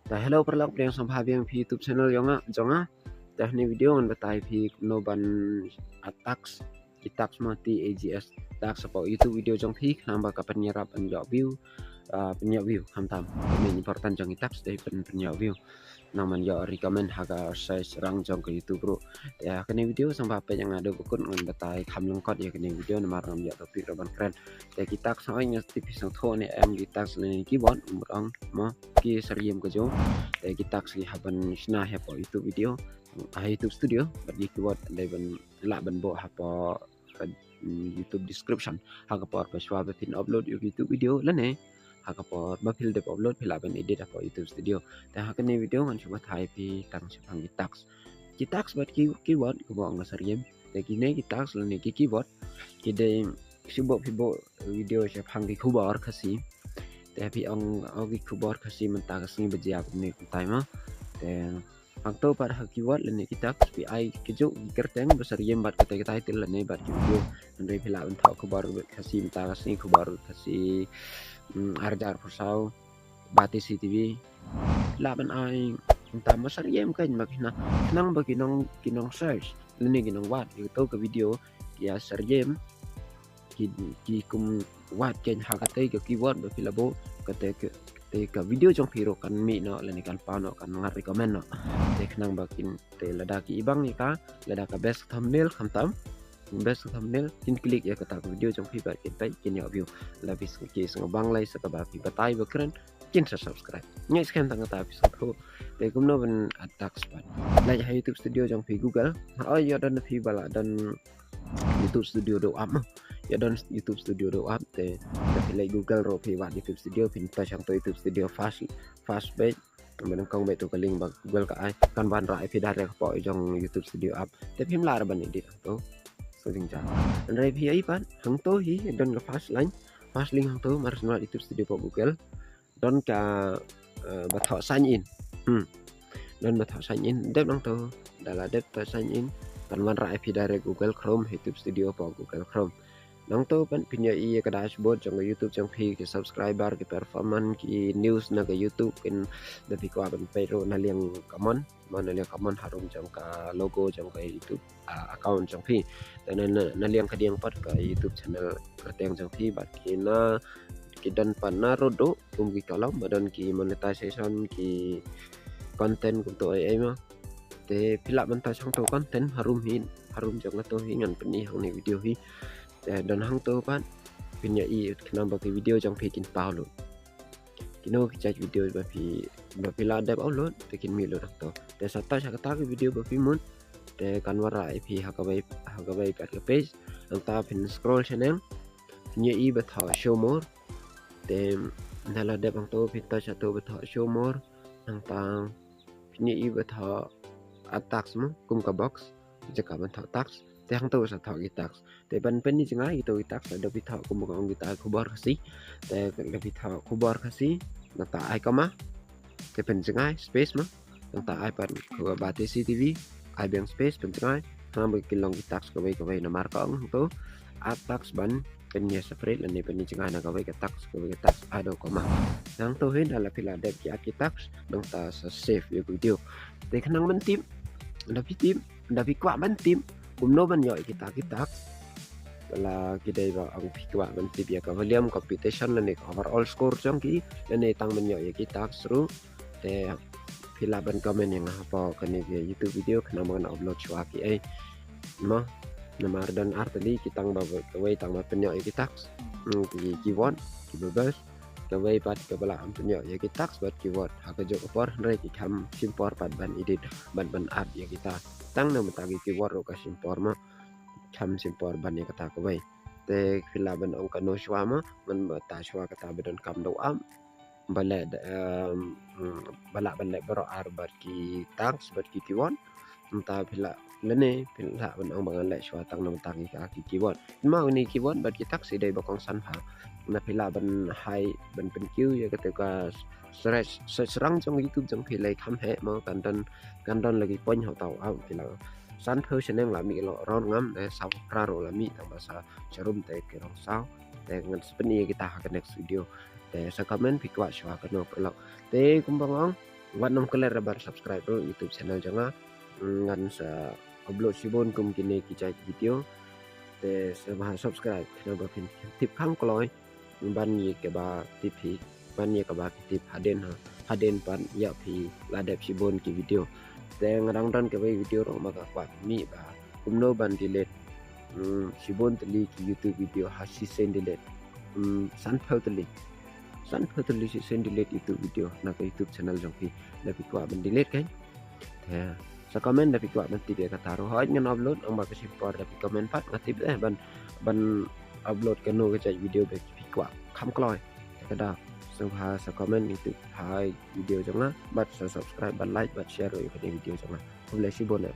แต่ hello ប្រឡងព្រៀងសំភារវាង YouTube channel យ៉ងចងតែនេះ video មិនបតាយពីនៅបាន attacks គីតាក់មក TAGS tax support YouTube video ចងពីខាងបកបញ្ញារាប់អញ្ញ view បញ្ញា view ខាងតាមមាន important ចង tax ដែលបញ្ញា view nang man yo recommend haga size rang jong ke YouTube bro ya kene video sampai apa yang ada bukun ngan batai kham long kot ya kene video namar ngam ya topik roban keren ya kita soi nya tipis sang tho ne em kita selen keyboard umrang mo ki seriem ke jo ya kita si haban sna he po YouTube video YouTube studio bagi keyboard leban la ban bo ha po YouTube description haga por pa shwa pin upload YouTube video la ne hakapot mapil dep upload pilaban edit apa YouTube studio ta hakane video man coba thai pi tang sepang gitax buat keyword ko bang sariem ta kine gitax lani keyword kide sibok video sepang ki kubar khasi ta pi ong ki kubar khasi menta kasni bejia ni tai ma ta Fakto pada keyword lani gitax pi ai kejo kerteng besariem bat kata title lani bat video nanti pilaban thau kubar khasi menta kasni kubar khasi arjar persau bati CTV laban ai tam masar yem kan makina nang bagi kinong search lini kinong wat itu ke video ya serjem ki kum wat ken hakate ke keyword be filabo kate ke video jong piro kan mi no lani kan pano kan ngar recommend no tek nang bakin te ladaki ibang ni ka ladaka best thumbnail khantam best thumbnail tin klik ya kata video jong pi bat kita kin ya view labis ki sing bang lai sa ba pi batai ba keren kin sa subscribe ngai skan tang ta episode ko te kum no ben attacks ban lai ha YouTube studio jong pi Google oh ya dan pi bala dan YouTube studio do up ya dan YouTube studio do up te lai Google ro pi wat YouTube studio pin ta sang to YouTube studio fast page mình không biết cái link bằng Google cái kan ban rai pi dar ko jong YouTube studio up te phim la ban ni to Sering jalan. Dan PI pan, hang to hi don ka fast link hang to marsenal YouTube studio po Google. Don ka bathau sign in. Don bathau sign in dep hang to dala dep sign in kan man ra IP direct Google Chrome YouTube studio po Google Chrome. Nang to pan pinya i ka dashboard jong YouTube jong pi ke subscriber ke performance ki news na ke YouTube kin dapi ko aban pero na liang common mana liang common harum jong ka logo jong ka YouTube account jong pi dan na liang ka diang pat ka YouTube channel kateng jong pi bat ki na ki dan pan na rodo kum ki kalam badan ki monetization ki content kum to ai ma te pila banta sang to content harum jong to hi ngan peni hang ni video hi dan hang to pan pinya i kenapa ke video jang pikin paulo kino kita video ba pila dep upload pikin mi lo to te sata kata ke video ba pimun te kanwara ip hakabai pat ke page anta pin scroll channel pinya i ba tha show more te nala dep ang to pita satu ba tha show more anta pinya i ba tha attacks mo kum ka box jaka ban tha tax te hang to sa tha tax te ban pen ni chinga itu tax ada pi tha kum ong kita kubar kasi te ada pi tha kubar kasi nata ai kama te pen chinga space ma nata ai pan ko bati CTV ai bang space pen chinga ham bi kilong tax ko bai na mar ka ong to tax ban pen ya separate lan ni pen ni chinga na ka bai ka tax ado koma nang to hin ala pila dep ki tax nang ta sa save yo video te khanang ban tim da pi kwa ban tim no ban yo kita là cái đây vào ông phi các bạn tiếp việc volume computation là này overall score trong cái là này tăng mình nhỏ cái tác số để phi là bên comment yang apa cái này về YouTube video kena mana upload chua cái ấy mà nama dan artli kita bawa kawai tăng mà penyo cái tax cái keyword cái bebas kawai pat ke bala penyo cái tax buat keyword hak jo for rek kam simpor pat ban edit ban art ya kita tăng nama tagi keyword ro ka simpor ma tham simpor ban ya kata ko bai te khila ban ong kano shwama man ta shwa kata badan kam do am bala ban le bro ar bat ki tax bat ki kiwon ta phila lene phila ban ong bangan le shwa tang nam tang ka ki kiwon ma ni kiwon bat ki tax si dai bakong san ha na phila ban hai ban pen kiu ya kata ka serang trong YouTube trong phila kham he ma kan don lagi pon ho tau au phila san phơi channel là mi lo ron ngam để sau ra rồi là mi tang bahasa charum te ke rong sao te ngan speni kita ke next video te sa comment pi kwa shwa ka no pro te kumbang Wat nom keler bar subscribe ro YouTube channel jonga ngan sa upload sibon kum kini kijai video te sa bah subscribe kena ba pin tip khang kloi ban ye ke ba tip ban ye ke ba tip haden pan ya phi la dep sibon ki video te ngadang dan ke video ro maka kwa mi ba kumno ban delete sibon teli ki YouTube video hasi sen delete san teli si sen delete YouTube video na ke YouTube channel jong phi la phi kwa ban delete kan te sa comment da phi kwa ban tip ka taro ha ngan upload ang ba ke sipor da phi comment pat ngatip ban upload ke no ke video be phi kwa kham kloi ka da sang ha sa comment itu hai video jong na bat sa subscribe ban like bat share ro ke video jong na boleh sibon na